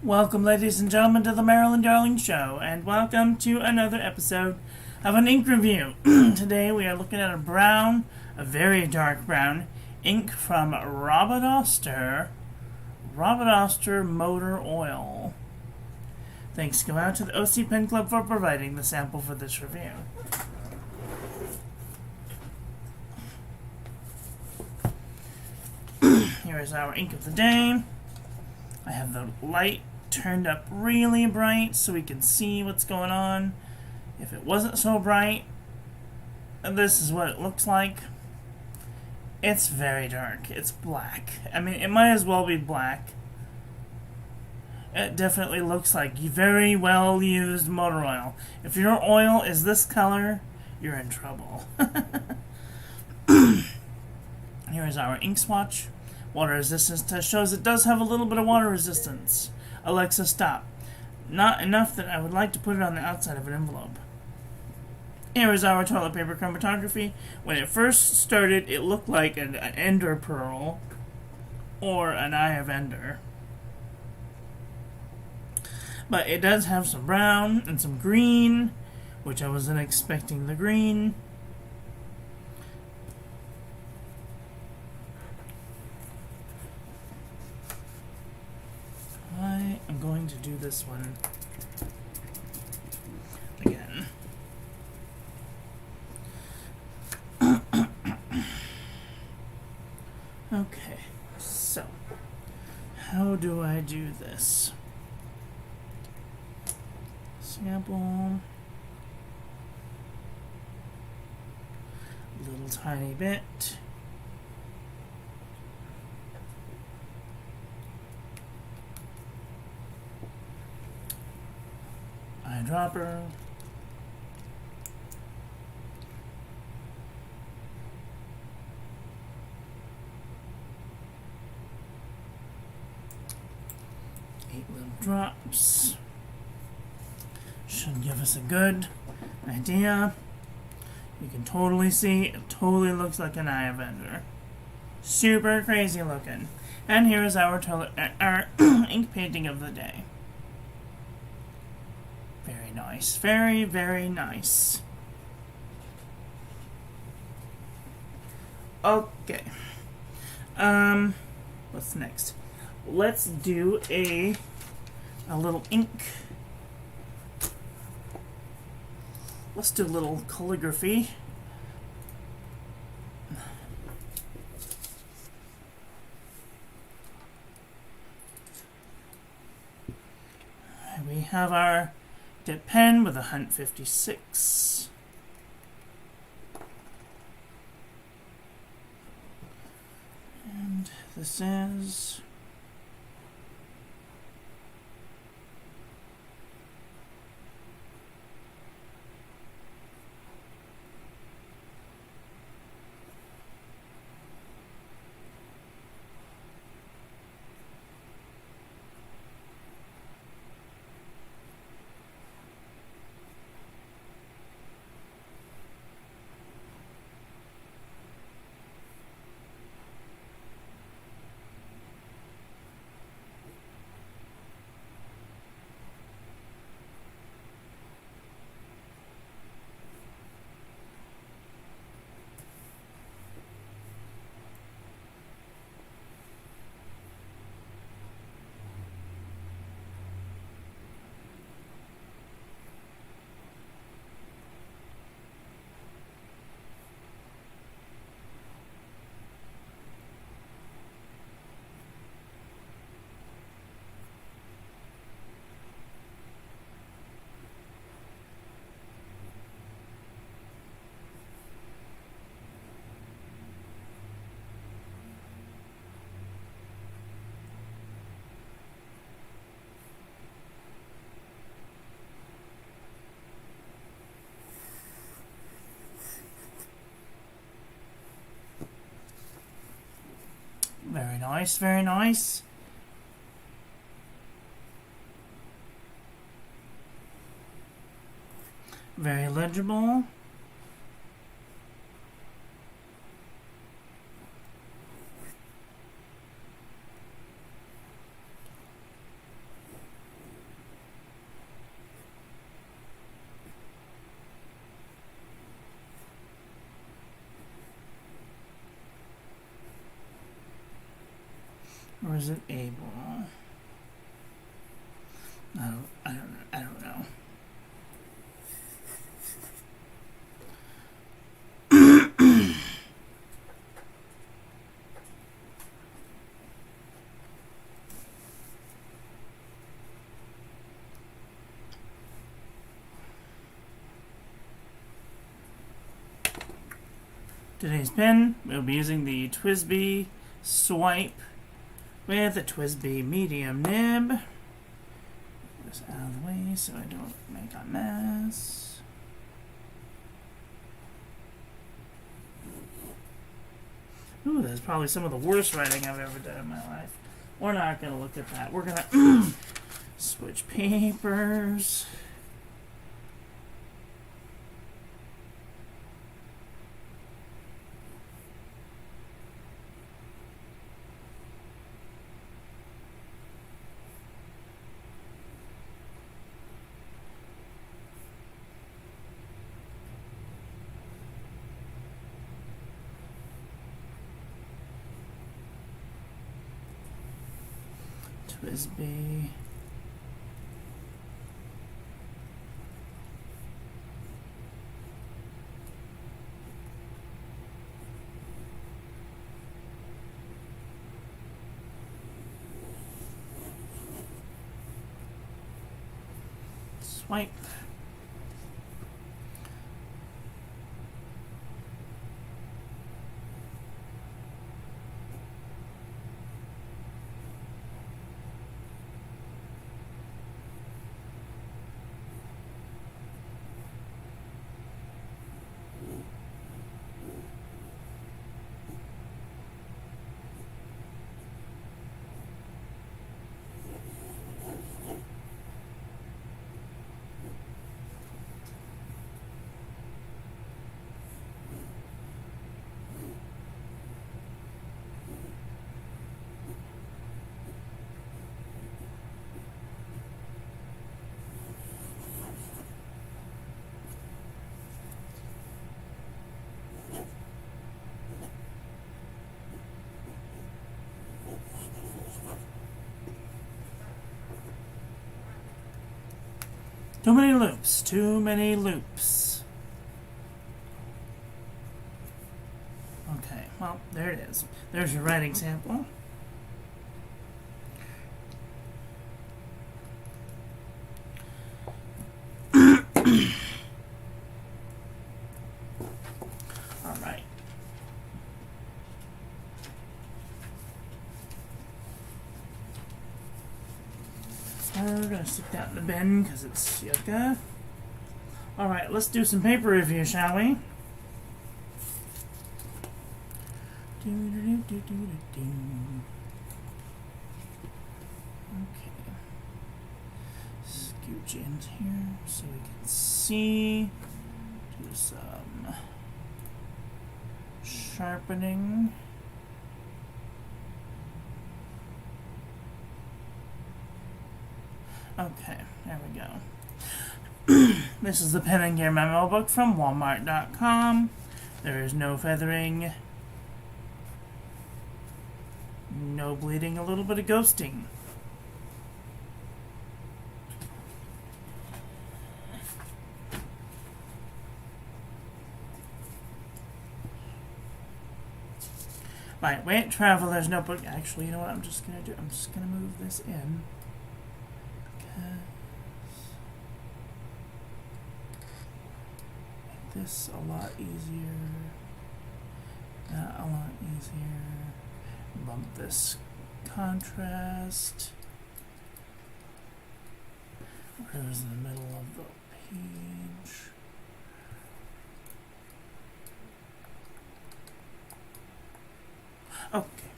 Welcome, ladies and gentlemen, to the Marilyn Darling Show, and welcome to another episode of an ink review. Today we are looking at a brown, a very dark brown, ink from Oster Motor Oil. Thanks go out to the OC Pen Club for providing the sample for this review. Here is our ink of the day. I have the light turned up really bright so we can see what's going on. If it wasn't so bright, this is what it looks like. It's very dark. It's black. I mean, it might as well be black. It definitely looks like very well used motor oil. If your oil is this color, you're in trouble. Here is our ink swatch. Water resistance test shows it does have a little bit of water resistance. Alexa, stop. Not enough that I would like to put it on the outside of an envelope. Here is our toilet paper chromatography. When it first started, it looked like an ender pearl or an eye of ender. But it does have some brown and some green, which I wasn't expecting the green. I am going to do this one again. Okay, so how do I do this? Sample. A little tiny bit. Eyedropper. Eight little drops. Should give us a good idea. You can totally see, it totally looks like an eye of ender. Super crazy looking. And here is our ink painting of the day. Very nice. Very, very nice. Okay. What's next? Let's do a little ink. Let's do a little calligraphy. We have our dip pen with a Hunt 56. And this is very nice, very nice. Very legible. Or is it able? No, I don't know. Today's pen, we'll be using the TWSBI Swipe with a TWSBI medium nib. Get this out of the way so I don't make a mess. Ooh, that's probably some of the worst writing I've ever done in my life. We're not going to look at that. We're going to switch papers. TWSBI. Swipe. Too many loops. Too many loops. Okay, well, there it is. There's your writing sample. All right. We're gonna stick that in the bin because it's yucca. Alright, let's do some paper review, shall we? Okay. Scooch in here so we can see. Do some sharpening. Okay, there we go. This is the Pen and Gear Memo Book from Walmart.com. There is no feathering, no bleeding, a little bit of ghosting. Lightweight Traveler's Notebook. Actually, you know what I'm just going to do? I'm just going to move this in. Make this a lot easier. That a lot easier. Bump this contrast. Where's in the middle of the page? Okay.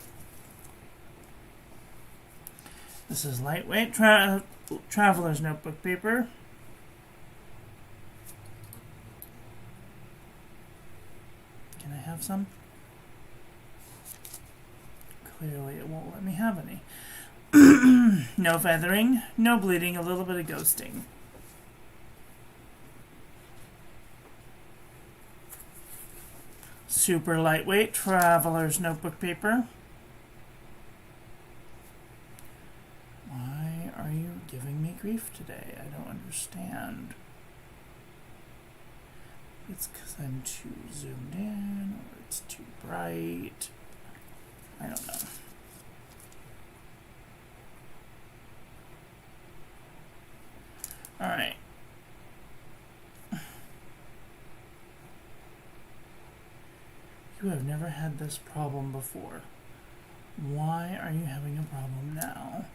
This is lightweight Traveler's Notebook paper. Can I have some? Clearly it won't let me have any. No feathering, no bleeding, a little bit of ghosting. Super lightweight Traveler's Notebook paper. grief today. I don't understand. It's because I'm too zoomed in, or it's too bright. I don't know. Alright. You have never had this problem before. Why are you having a problem now?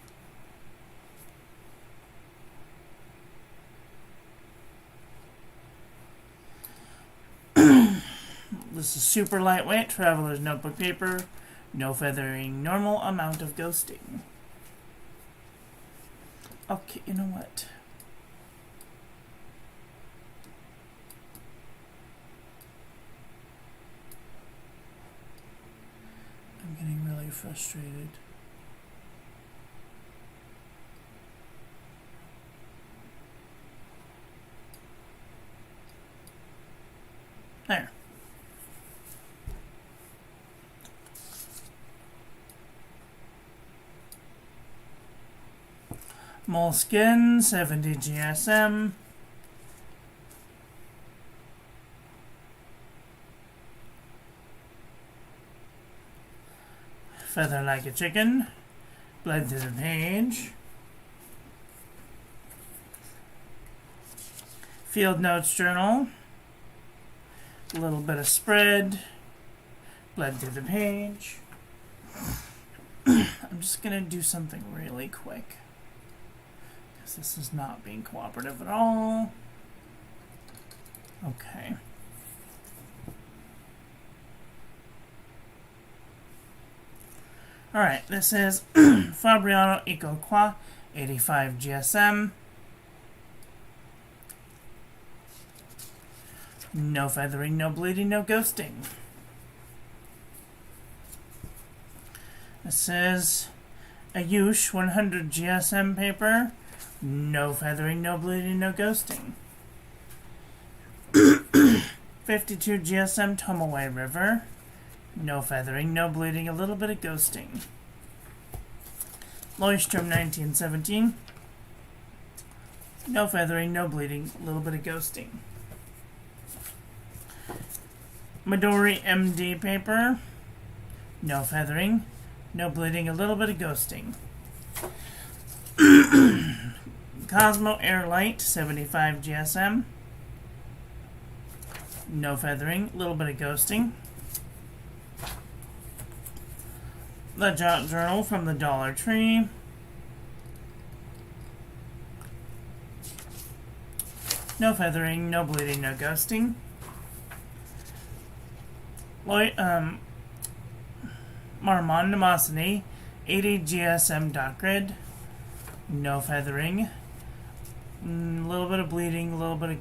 This is super lightweight, traveler's notebook paper, no feathering, normal amount of ghosting. Okay, you know what? I'm getting really frustrated. There. Moleskin, 70 GSM. Feather like a chicken. Bled through the page. Field Notes Journal. A little bit of spread. Bled through the page. I'm just going to do something really quick. Because this is not being cooperative at all. Okay. Alright, this is Fabriano Eco Qua 85 GSM. No feathering, no bleeding, no ghosting. This is Ayush 100 GSM paper. No feathering, no bleeding, no ghosting. 52 GSM Tomaway River. No feathering, no bleeding, a little bit of ghosting. Loistrom 1917. No feathering, no bleeding, a little bit of ghosting. Midori MD paper. No feathering, no bleeding, a little bit of ghosting. Cosmo Airlight 75 GSM. No feathering, a little bit of ghosting. The Jot Journal from the Dollar Tree. No feathering, no bleeding, no ghosting. Marmon Nemosity 80 GSM dot grid. No feathering. A little bit of bleeding, a little bit of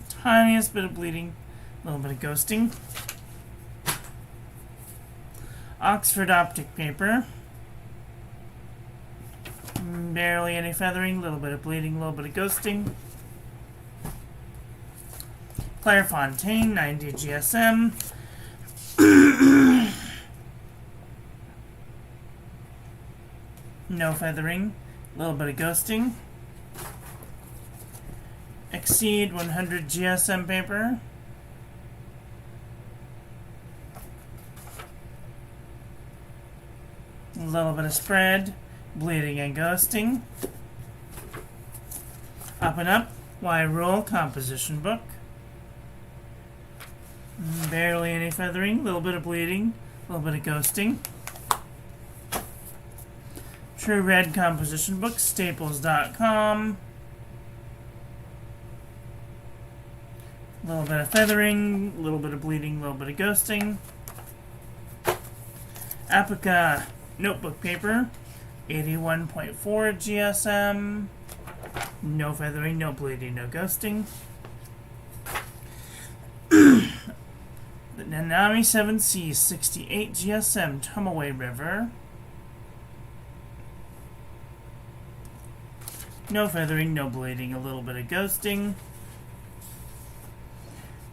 tiniest bit of bleeding, a little bit of ghosting. Oxford Optic paper. Barely any feathering, a little bit of bleeding, a little bit of ghosting. Clairefontaine 90 GSM. No feathering, a little bit of ghosting. Exceed 100 GSM paper. A little bit of spread, bleeding and ghosting. Up and Up, Y Rule composition book. Barely any feathering, a little bit of bleeding, a little bit of ghosting. True Red composition book, staples.com. A little bit of feathering, a little bit of bleeding, a little bit of ghosting. Apica notebook paper, 81.4 GSM. No feathering, no bleeding, no ghosting. The Nanami 7C 68 GSM Tomaway River. No feathering, no bleeding, a little bit of ghosting.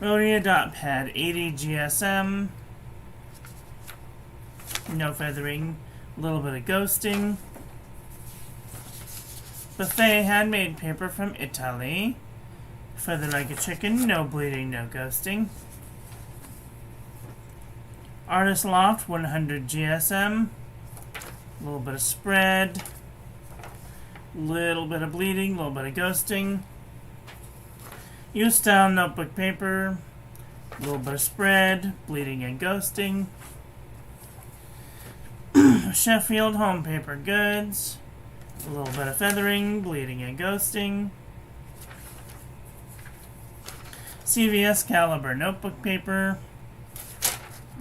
Rhodia Dot Pad 80 GSM. No feathering, a little bit of ghosting. Buffet handmade paper from Italy. Feather like a chicken, no bleeding, no ghosting. Artist Loft 100 GSM. A little bit of spread. Little bit of bleeding, little bit of ghosting. U-Style notebook paper. A little bit of spread, bleeding and ghosting. Sheffield Home Paper Goods. A little bit of feathering, bleeding and ghosting. CVS Caliber notebook paper.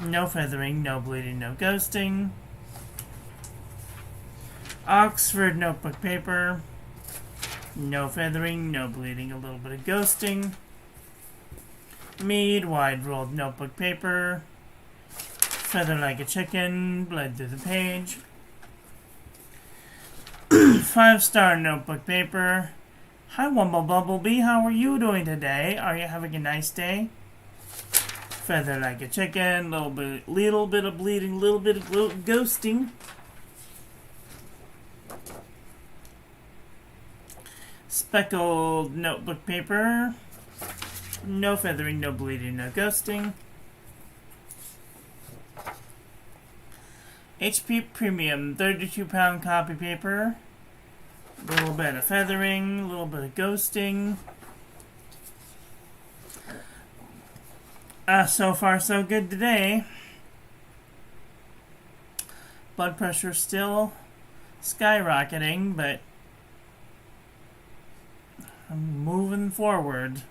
No feathering, no bleeding, no ghosting. Oxford notebook paper. No feathering, no bleeding, a little bit of ghosting. Mead wide rolled notebook paper. Feather like a chicken, bled through the page. 5-star notebook paper. Hi Wumble Bumblebee, how are you doing today? Are you having a nice day? Feather like a chicken, little bit of bleeding, little bit of ghosting. Speckled notebook paper. No feathering, no bleeding, no ghosting. HP Premium 32-pound copy paper. A little bit of feathering, a little bit of ghosting. So far so good today. Blood pressure still skyrocketing, but I'm moving forward.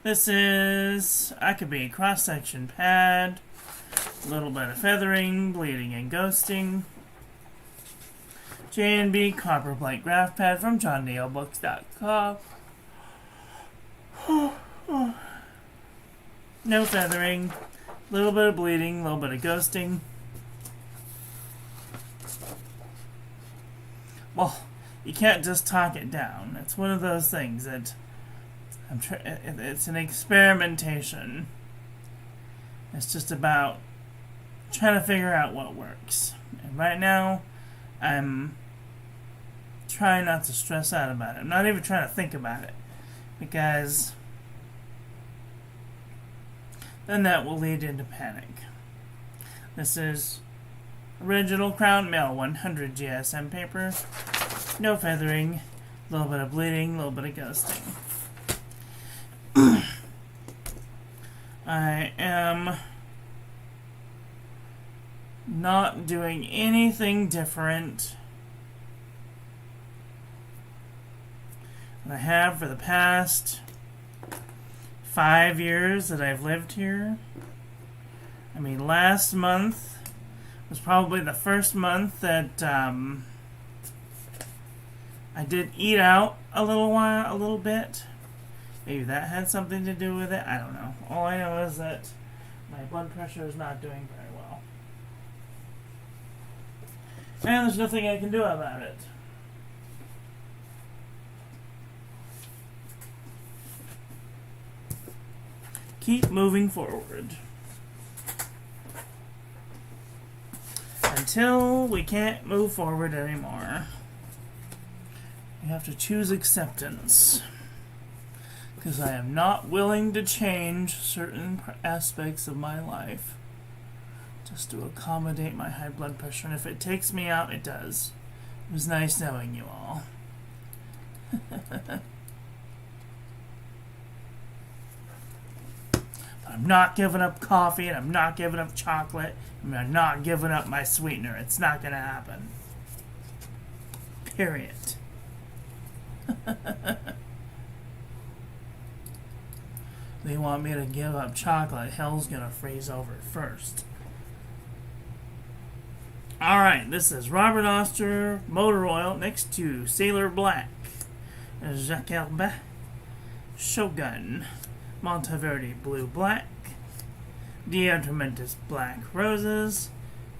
This is Academy cross-section pad. A little bit of feathering, bleeding and ghosting. J&B copper plate graph pad from JohnNeilBooks.com. No feathering, a little bit of bleeding, a little bit of ghosting. Well, you can't just talk it down. It's one of those things that it's an experimentation. It's just about trying to figure out what works. And right now, I'm trying not to stress out about it. I'm not even trying to think about it, because then that will lead into panic. This is original Crown Mail 100 GSM paper. No feathering, a little bit of bleeding, a little bit of ghosting. I am not doing anything different than I have for the past 5 years that I've lived here. I mean, last month was probably the first month that I did eat out a little bit. Maybe that had something to do with it. I don't know. All I know is that my blood pressure is not doing very well. And there's nothing I can do about it. Keep moving forward. Until we can't move forward anymore. You have to choose acceptance. Because I am not willing to change certain aspects of my life just to accommodate my high blood pressure. And if it takes me out, it does. It was nice knowing you all. I'm not giving up coffee, and I'm not giving up chocolate, and I'm not giving up my sweetener. It's not going to happen. Period. They want me to give up chocolate. Hell's going to freeze over first. Alright, this is Robert Oster Motor Oil next to Sailor Black. Jacques Herbet. Shogun. Monteverde Blue Black. Diatomentus Black Roses.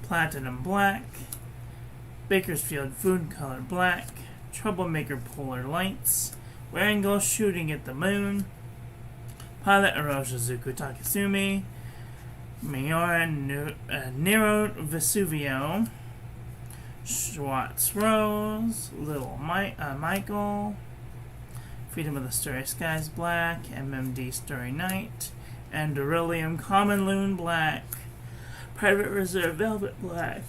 Platinum Black. Bakersfield Food Color Black. Troublemaker Polar Lights. Wearingle Shooting at the Moon. Pilot Iroshizuku Takasumi. Miura Nero Vesuvio. Schwartz Rose, Little Michael, Freedom of the Starry Skies Black, MMD Starry Night, and Beryllium Common Loon Black, Private Reserve Velvet Black,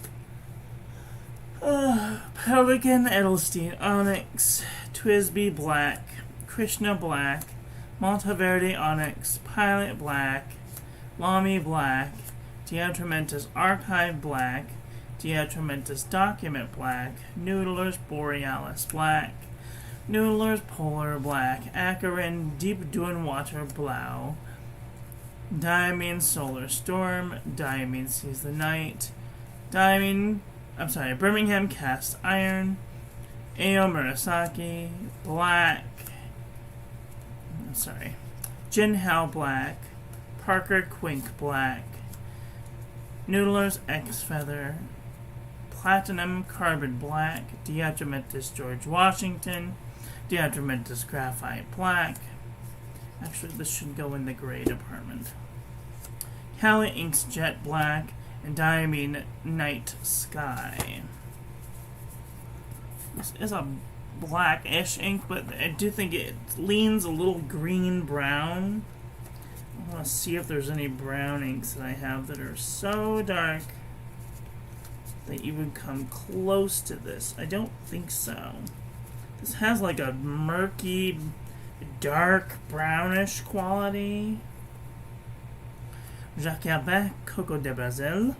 Pelican Edelstein Onyx, Twisby Black, Krishna Black, Monteverde Onyx, Pilot Black, Lamy Black, Diatramentus Archive Black, Diatramentus Document Black, Noodler's Borealis Black, Noodler's Polar Black, Acarin Deep Dune Water Blau, Diamine Solar Storm, Diamine Sees the Night, Birmingham Cast Iron, Ao Murasaki, Black, Jinhao Black, Parker Quink Black, Noodler's X Feather, Platinum Carbon Black, Diatramentus George Washington, Diatramentus Graphite Black. Actually, this should go in the gray department. Cali Inks Jet Black, and Diamine Night Sky. This is a blackish ink, but I do think it leans a little green-brown. I want to see if there's any brown inks that I have that are so dark that you would come close to this. I don't think so. This has like a murky, dark, brownish quality. Jacques Herbin, Coco de Brazil,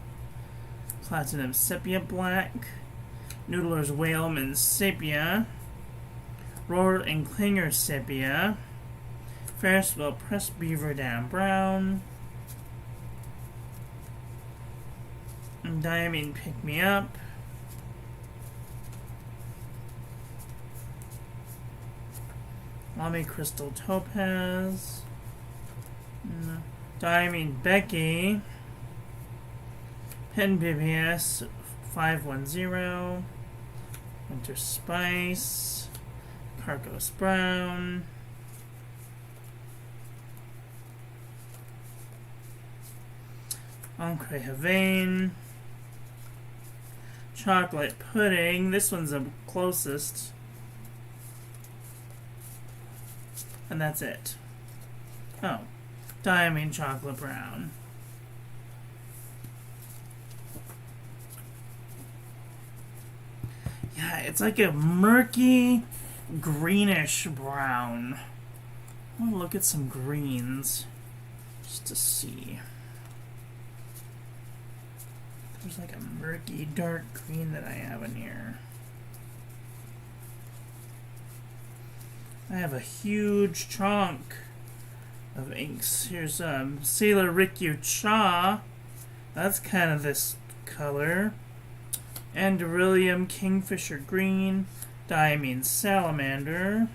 Platinum Sepia Black, Noodler's Whaleman Sepia, Roar and Klinger Sepia, Ferrisville Press Beaver Dam Brown, Diamine Pick Me Up, Lamy Crystal Topaz, Diamine Becky, Pen BBS 510, Winter Spice, Carcos Brown, Encre Havane, Chocolate Pudding. This one's the closest. And that's it. Oh. Diamine Chocolate Brown. Yeah, it's like a murky, greenish brown. I want to look at some greens just to see. There's like a murky, dark green that I have in here. I have a huge chunk of inks. Here's Sailor Rikyu Cha. That's kind of this color. And Beryllium Kingfisher Green. Diamine Salamander.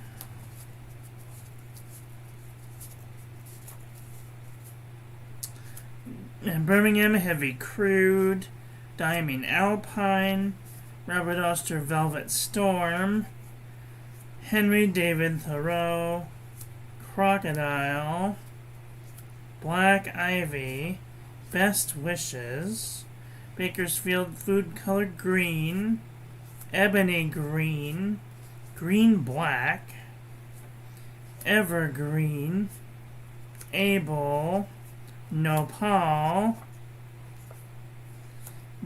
And Birmingham Heavy Crude. Diamine Alpine. Robert Oster Velvet Storm. Henry David Thoreau. Crocodile, Black Ivy, Best Wishes, Bakersfield Food Color Green, Ebony Green, Green Black, Evergreen, Able, Nopal,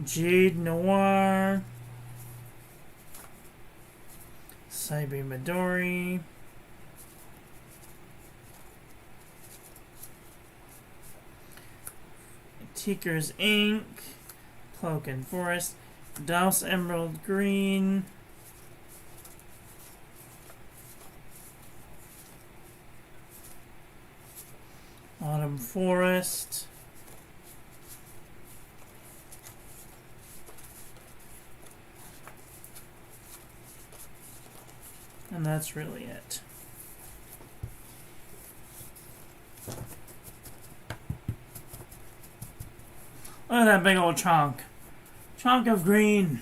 Jade Noir, Saibi Midori, Teaker's Ink, Cloak and Forest, Douse Emerald Green, Autumn Forest, and that's really it. Look at that big old chunk. Chunk of green.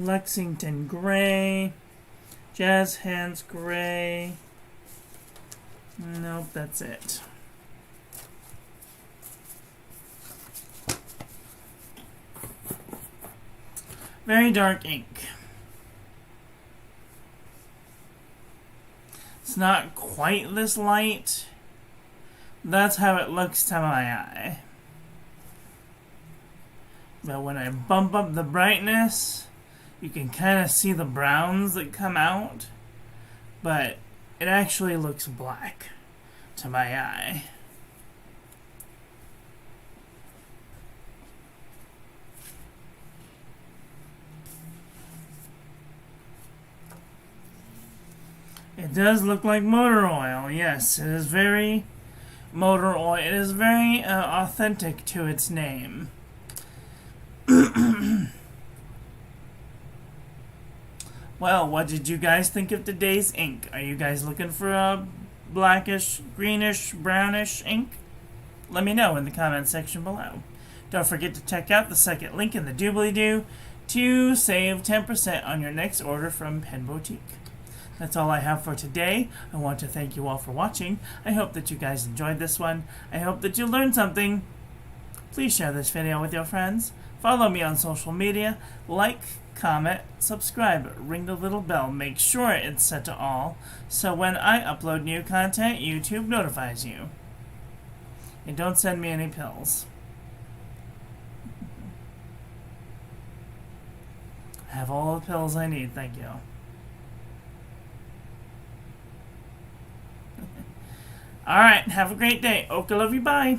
Lexington gray. Jazz hands gray. Nope, that's it. Very dark ink. It's not quite this light. That's how it looks to my eye. But when I bump up the brightness, you can kind of see the browns that come out. But it actually looks black to my eye. It does look like motor oil. Yes, it is very motor oil. It is very authentic to its name. Well, what did you guys think of today's ink? Are you guys looking for a blackish, greenish, brownish ink? Let me know in the comment section below. Don't forget to check out the second link in the doobly-doo to save 10% on your next order from Pen Boutique. That's all I have for today. I want to thank you all for watching. I hope that you guys enjoyed this one. I hope that you learned something. Please share this video with your friends. Follow me on social media. Like, comment, subscribe, ring the little bell. Make sure it's set to all, so when I upload new content, YouTube notifies you. And don't send me any pills. I have all the pills I need, thank you. Alright, have a great day. Oka love you, bye.